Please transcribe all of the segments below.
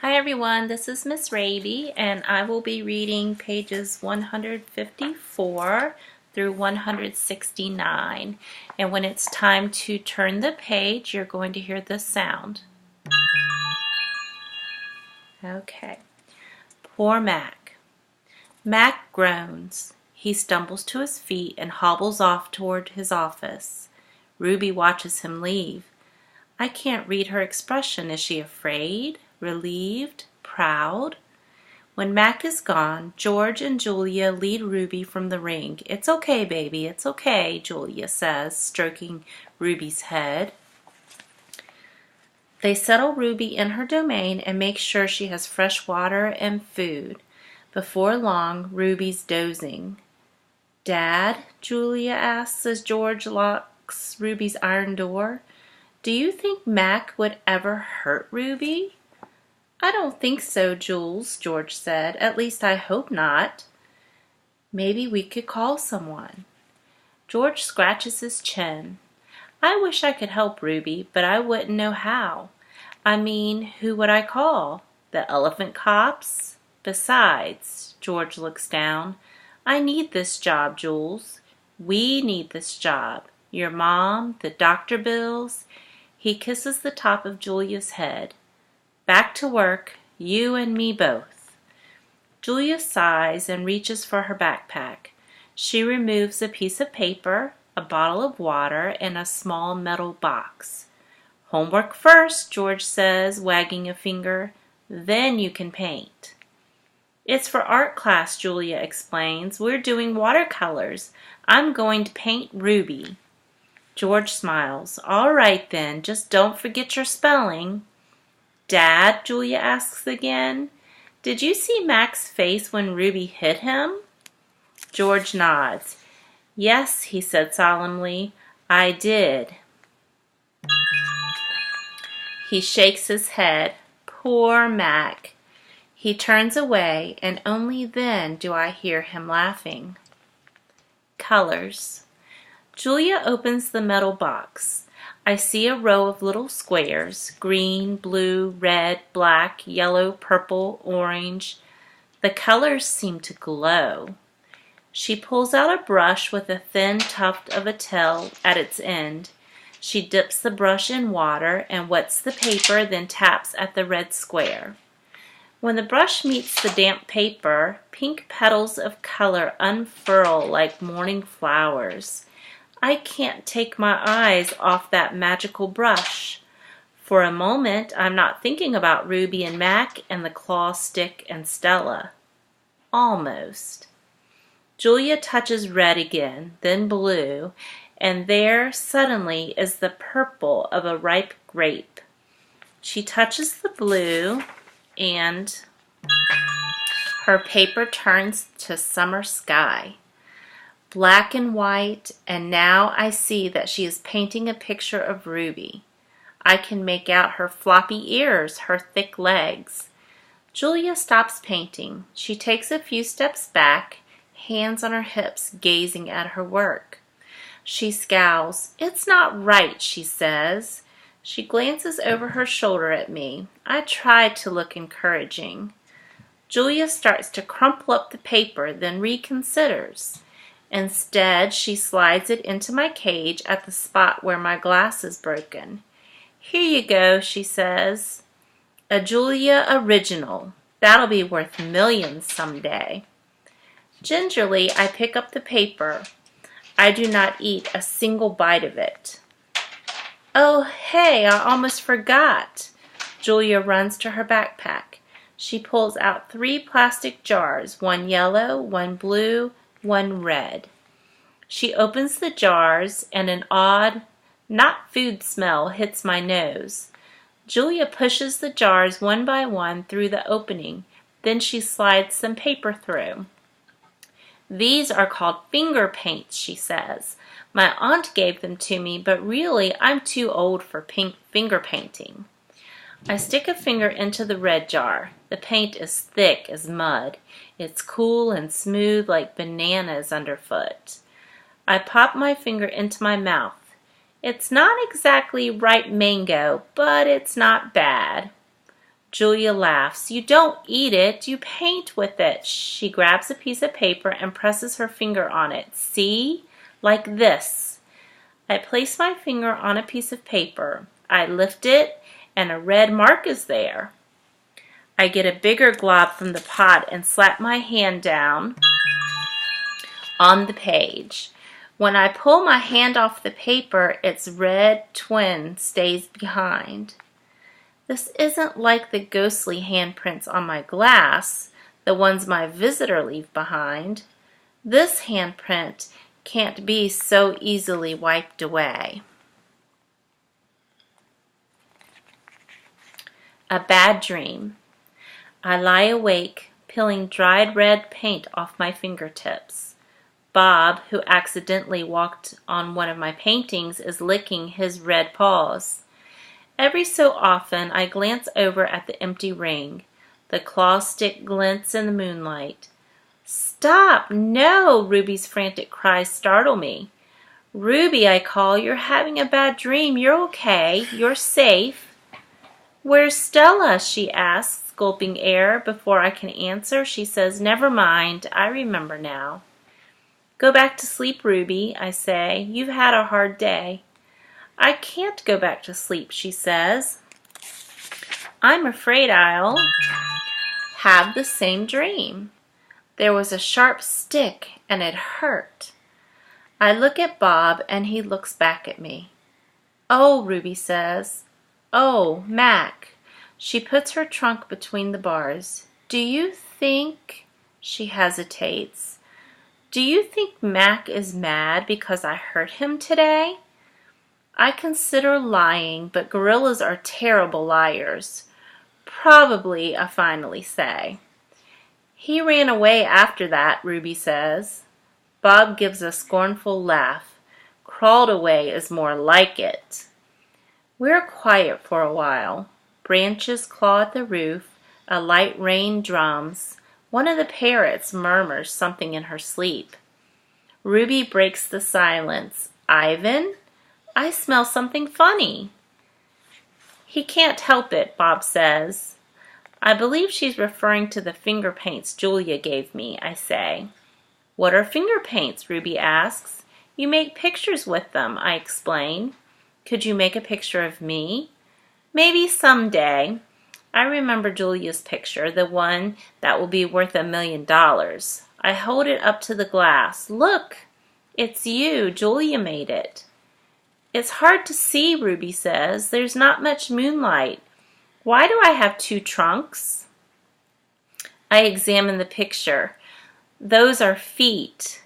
Hi everyone, this is Miss Raby and I will be reading pages 154 through 169. And when it's time to turn the page, you're going to hear this sound. Okay. Poor Mac. Mac groans. He stumbles to his feet and hobbles off toward his office. Ruby watches him leave. I can't read her expression. Is she afraid? Relieved? Proud? When Mac is gone, George and Julia lead Ruby from the ring. It's okay, baby, it's okay, Julia says, stroking Ruby's head. They settle Ruby in her domain and make sure she has fresh water and food. Before long, Ruby's dozing. Dad, Julia asks as George locks Ruby's iron door, do you think Mac would ever hurt Ruby? I don't think so, Jules, George said. At least I hope not. Maybe we could call someone. George scratches his chin. I wish I could help Ruby, but I wouldn't know how. I mean, who would I call? The elephant cops? Besides, George looks down, I need this job, Jules. We need this job. Your mom, the doctor bills. He kisses the top of Julia's head. Back to work, you and me both. Julia sighs and reaches for her backpack. She removes a piece of paper, a bottle of water, and a small metal box. Homework first, George says, wagging a finger. Then you can paint. It's for art class, Julia explains. We're doing watercolors. I'm going to paint Ruby. George smiles. All right then, just don't forget your spelling. Dad, Julia asks again, did you see Mac's face when Ruby hit him? George nods. Yes, he said solemnly, I did. He shakes his head. Poor Mac. He turns away, and only then do I hear him laughing. Colors. Julia opens the metal box. I see a row of little squares, green, blue, red, black, yellow, purple, orange. The colors seem to glow. She pulls out a brush with a thin tuft of a tail at its end. She dips the brush in water and wets the paper, then taps at the red square. When the brush meets the damp paper, pink petals of color unfurl like morning flowers. I can't take my eyes off that magical brush. For a moment, I'm not thinking about Ruby and Mac and the claw stick and Stella. Almost. Julia touches red again, then blue, and there suddenly is the purple of a ripe grape. She touches the blue, and her paper turns to summer sky. Black and white, and now I see that she is painting a picture of Ruby. I can make out her floppy ears, her thick legs. Julia stops painting. She takes a few steps back, hands on her hips, gazing at her work. She scowls. It's not right, she says. She glances over her shoulder at me. I try to look encouraging. Julia starts to crumple up the paper, then reconsiders. Instead, she slides it into my cage at the spot where my glass is broken. Here you go, she says. A Julia original. That'll be worth millions someday. Gingerly, I pick up the paper. I do not eat a single bite of it. Oh, hey, I almost forgot. Julia runs to her backpack. She pulls out 3 plastic jars, one yellow, one blue, one red. She opens the jars and an odd, not food smell hits my nose. Julia pushes the jars one by one through the opening. Then she slides some paper through. These are called finger paints, she says. My aunt gave them to me, but really I'm too old for finger painting. I stick a finger into the red jar. The paint is thick as mud. It's cool and smooth like bananas underfoot. I pop my finger into my mouth. It's not exactly ripe mango, but it's not bad. Julia laughs. You don't eat it, you paint with it. She grabs a piece of paper and presses her finger on it. See? Like this. I place my finger on a piece of paper. I lift it, and a red mark is there. I get a bigger glob from the pot and slap my hand down on the page. When I pull my hand off the paper, its red twin stays behind. This isn't like the ghostly handprints on my glass, the ones my visitor leave behind. This handprint can't be so easily wiped away. A bad dream. I lie awake, peeling dried red paint off my fingertips. Bob, who accidentally walked on one of my paintings, is licking his red paws. Every so often, I glance over at the empty ring. The claw stick glints in the moonlight. Stop! No! Ruby's frantic cries startle me. Ruby, I call, you're having a bad dream. You're okay. You're safe. Where's Stella? She asks, gulping air. Before I can answer, she says, never mind. I remember now. Go back to sleep, Ruby, I say. You've had a hard day. I can't go back to sleep, she says. I'm afraid I'll have the same dream. There was a sharp stick and it hurt. I look at Bob and he looks back at me. Oh, Ruby says. Oh, Mac. She puts her trunk between the bars. Do you think... She hesitates. Do you think Mac is mad because I hurt him today? I consider lying, but gorillas are terrible liars. Probably, I finally say. He ran away after that, Ruby says. Bob gives a scornful laugh. Crawled away is more like it. We're quiet for a while. Branches claw at the roof. A light rain drums. One of the parrots murmurs something in her sleep. Ruby breaks the silence. Ivan? I smell something funny. He can't help it, Bob says. I believe she's referring to the finger paints Julia gave me, I say. What are finger paints? Ruby asks. You make pictures with them, I explain. Could you make a picture of me? Maybe someday. I remember Julia's picture, the one that will be worth $1 million. I hold it up to the glass. Look, it's you. Julia made it. It's hard to see, Ruby says. There's not much moonlight. Why do I have 2 trunks? I examine the picture. Those are feet.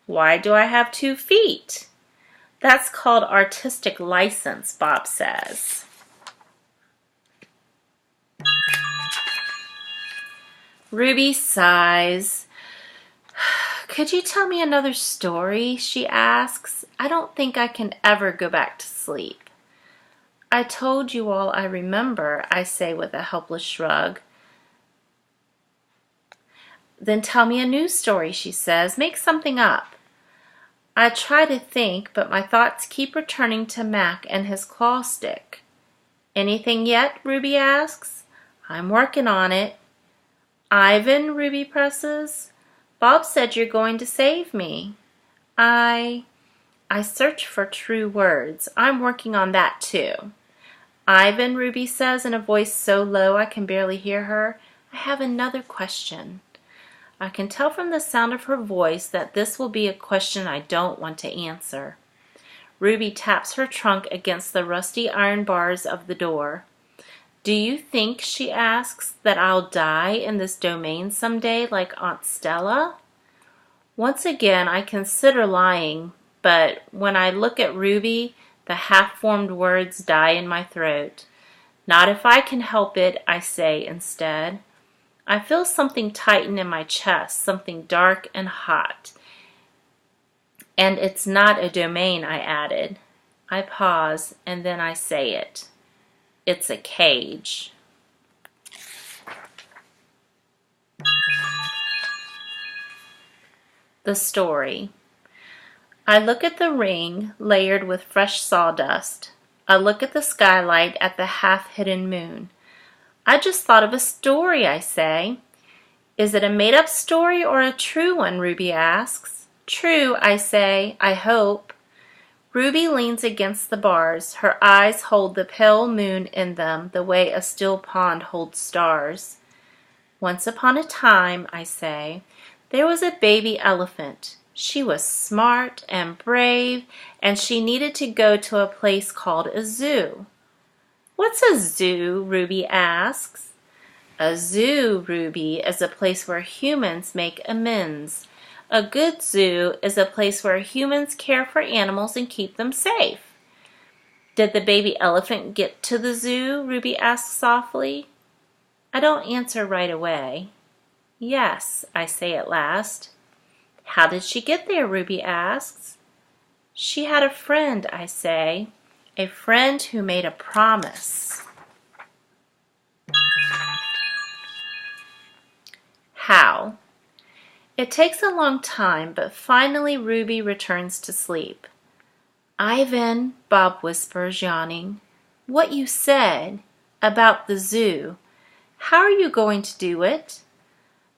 Why do I have 2 feet? That's called artistic license, Bob says. Ruby sighs. Could you tell me another story? She asks. I don't think I can ever go back to sleep. I told you all I remember, I say with a helpless shrug. Then tell me a new story, she says. Make something up. I try to think, but my thoughts keep returning to Mac and his claw stick. Anything yet? Ruby asks. I'm working on it. Ivan, Ruby presses. Bob said you're going to save me. I search for true words. I'm working on that too. Ivan, Ruby says in a voice so low I can barely hear her, I have another question. I can tell from the sound of her voice that this will be a question I don't want to answer. Ruby taps her trunk against the rusty iron bars of the door. Do you think, she asks, that I'll die in this domain someday like Aunt Stella? Once again, I consider lying, but when I look at Ruby, the half-formed words die in my throat. Not if I can help it, I say instead. I feel something tighten in my chest, something dark and hot. And it's not a domain, I added. I pause, and then I say it. It's a cage. The story. I look at the ring layered with fresh sawdust. I look at the skylight at the half-hidden moon. I just thought of a story, I say. Is it a made-up story or a true one, Ruby asks. True, I say, I hope. Ruby leans against the bars. Her eyes hold the pale moon in them the way a still pond holds stars. Once upon a time, I say, there was a baby elephant. She was smart and brave, and she needed to go to a place called a zoo. What's a zoo? Ruby asks. A zoo, Ruby, is a place where humans make amends. A good zoo is a place where humans care for animals and keep them safe. Did the baby elephant get to the zoo? Ruby asks softly. I don't answer right away. Yes, I say at last. How did she get there? Ruby asks. She had a friend, I say, a friend who made a promise. How? It takes a long time, but finally Ruby returns to sleep. Ivan, Bob whispers, yawning, what you said about the zoo, how are you going to do it?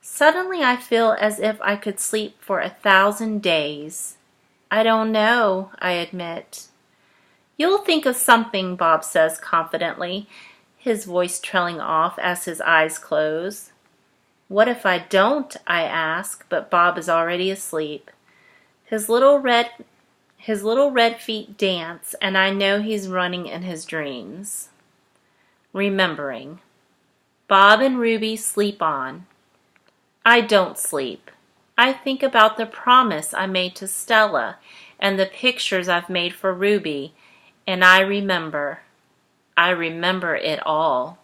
Suddenly I feel as if I could sleep for 1,000 days. I don't know, I admit. You'll think of something, Bob says confidently, his voice trailing off as his eyes close. What if I don't? I ask, but Bob is already asleep. His little red feet dance, and I know he's running in his dreams. Remembering. Bob and Ruby sleep on. I don't sleep. I think about the promise I made to Stella and the pictures I've made for Ruby, and I remember. I remember it all.